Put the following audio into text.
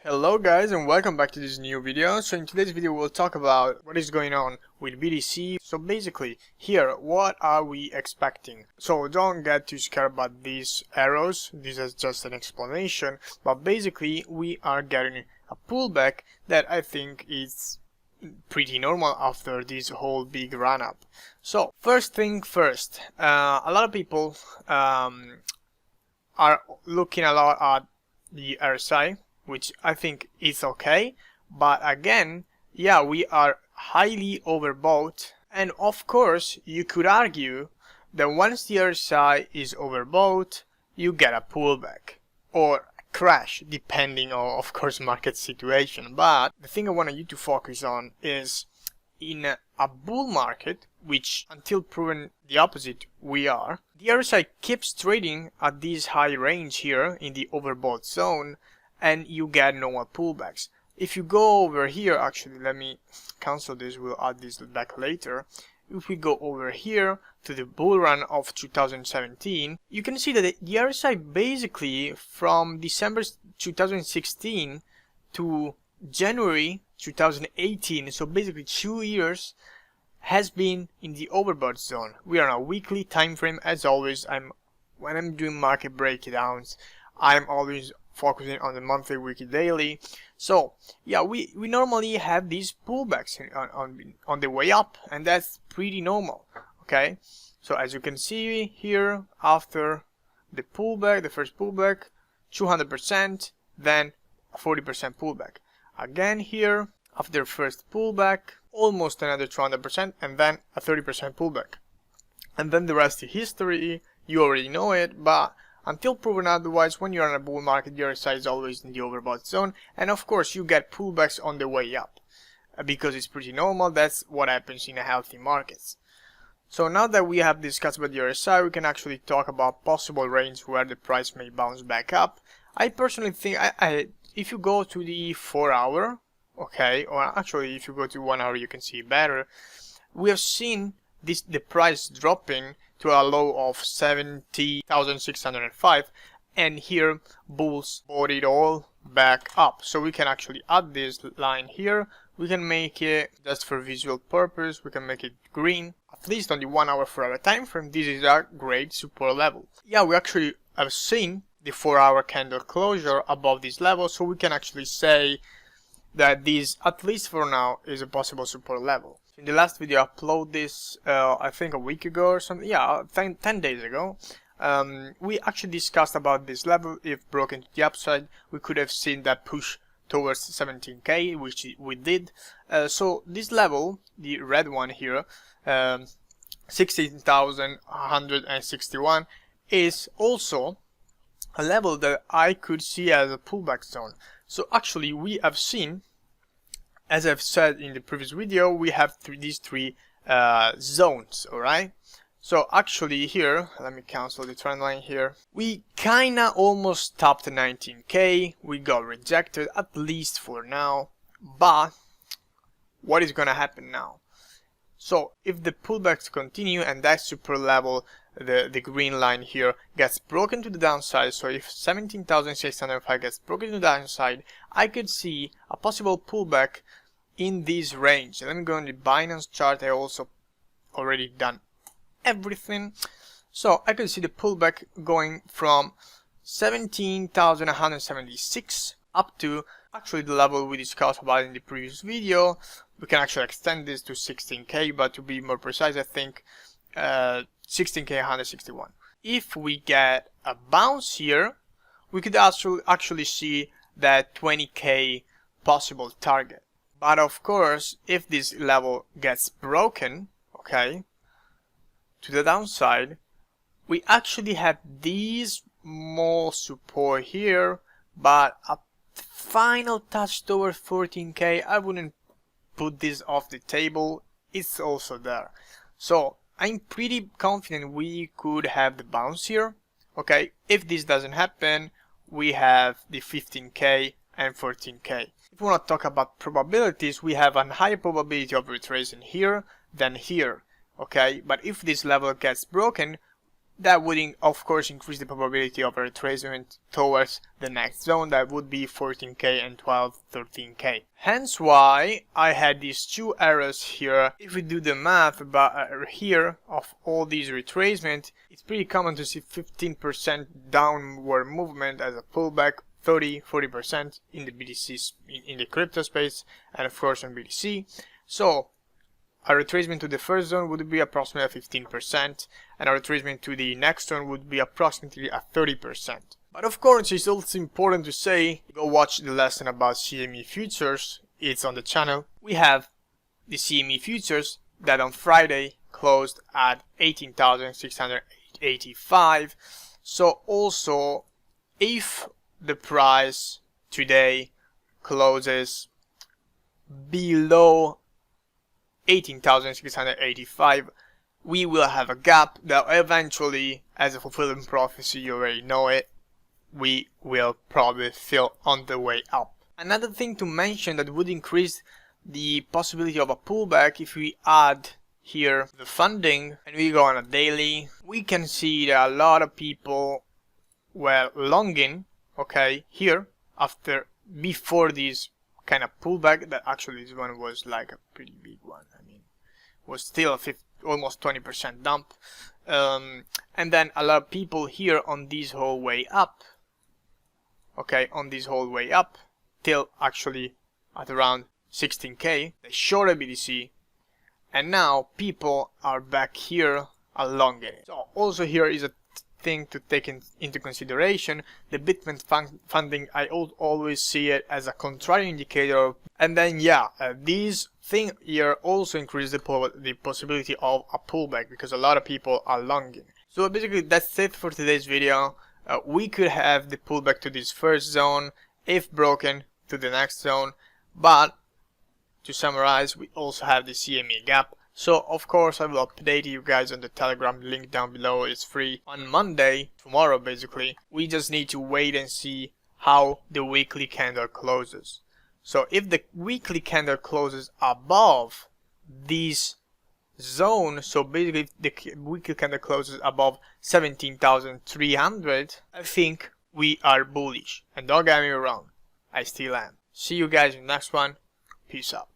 Hello guys and welcome back to this new video. So in today's video we'll talk about what is going on with BTC. So basically here, what are we expecting? So don't get too scared about these arrows, this is just an explanation, but basically we are getting a pullback that I think is pretty normal after this whole big run up. So first thing first, a lot of people are looking a lot at the RSI, which I think is okay, but again, yeah, we are highly overbought, and of course you could argue that once the RSI is overbought, you get a pullback or a crash, depending on, of course, market situation. But the thing I want you to focus on is in a bull market, which until proven the opposite we are, the RSI keeps trading at this high range here in the overbought zone, and you get normal pullbacks. If you go over here, actually let me cancel this, we'll add this back later. If we go over here to the bull run of 2017, you can see that the RSI basically from December 2016 to January 2018, so basically 2 years, has been in the overbought zone. We are on a weekly time frame. As always, when I'm doing market breakdowns, I'm always focusing on the monthly, weekly, daily. So yeah, we normally have these pullbacks on the way up, and that's pretty normal. Okay, so as you can see here, after the pullback, the first pullback, 200%, then a 40% pullback. Again here, after the first pullback, almost another 200%, and then a 30% pullback. And then the rest is history. You already know it, but until proven otherwise, when you're in a bull market, the RSI is always in the overbought zone, and of course you get pullbacks on the way up, because it's pretty normal. That's what happens in a healthy markets. So now that we have discussed about the RSI, we can actually talk about possible range where the price may bounce back up. I personally think if you go to the 4 hour, okay, or actually if you go to 1 hour, you can see better. We have seen the price dropping to a low of 70,605, and here bulls bought it all back up. So we can actually add this line here. We can make it, just for visual purpose, we can make it green, at least on the 1 hour 4 hour time frame. This is a great support level. Yeah, we actually have seen the 4 hour candle closure above this level, so we can actually say that this, at least for now, is a possible support level. In the last video I uploaded this, I think a week ago or something, yeah, 10 days ago. We actually discussed about this level. If broken to the upside, we could have seen that push towards 17k, which we did. So this level, the red one here, 16,161, is also a level that I could see as a pullback zone. So actually we have seen, as I've said in the previous video, we have these three zones, alright? So actually here, let me cancel the trend line here, we kinda almost topped 19k, we got rejected, at least for now, but what is gonna happen now? So if the pullbacks continue and that support level, the green line here, gets broken to the downside, so if 17,605 gets broken to the downside, I could see a possible pullback in this range. Let me go on the Binance chart. I also already done everything, so I could see the pullback going from 17,176 up to actually the level we discussed about in the previous video. We can actually extend this to 16k, but to be more precise, I think 16k 161. If we get a bounce here, we could actually see that 20k possible target. But of course, if this level gets broken, okay, to the downside, we actually have these more support here, but a final touch towards 14k, I wouldn't put this off the table. It's also there. So I'm pretty confident we could have the bounce here. Okay, if this doesn't happen, we have the 15k and 14k. If we want to talk about probabilities, we have a higher probability of retracing here than here. Okay, but if this level gets broken, that would of course increase the probability of a retracement towards the next zone, that would be 14k and 13k. Hence why I had these two arrows here. If we do the math about here of all these retracement, it's pretty common to see 15% downward movement as a pullback, 30-40% in the BTC, in the crypto space, and of course on BTC. So a retracement to the first zone would be approximately 15%, and a retracement to the next zone would be approximately a 30%. But of course, it's also important to say, go watch the lesson about CME futures, it's on the channel. We have the CME futures that on Friday closed at 18,685. So also, if the price today closes below 18,685, we will have a gap that eventually, as a fulfilling prophecy, you already know it, we will probably fill on the way up. Another thing to mention that would increase the possibility of a pullback, if we add here the funding and we go on a daily, we can see that a lot of people were longing, okay, here before this kind of pullback. That actually this one was like a pretty big one. I mean, was still a almost 20% dump, and then a lot of people here on this whole way up, okay, on this whole way up till actually at around 16k they shorted BTC, and now people are back here along it. So also here is a thing to take into consideration. The Bitcoin funding, I always see it as a contrary indicator, and then this thing here also increases the possibility of a pullback because a lot of people are longing. So basically that's it for today's video. We could have the pullback to this first zone, if broken to the next zone, but to summarize, we also have the CME gap. So of course I will update you guys on the Telegram, link down below. It's free on Monday, tomorrow basically. We just need to wait and see how the weekly candle closes. So if the weekly candle closes above this zone, so basically if the weekly candle closes above 17,300, I think we are bullish. And don't get me wrong, I still am. See you guys in the next one. Peace out.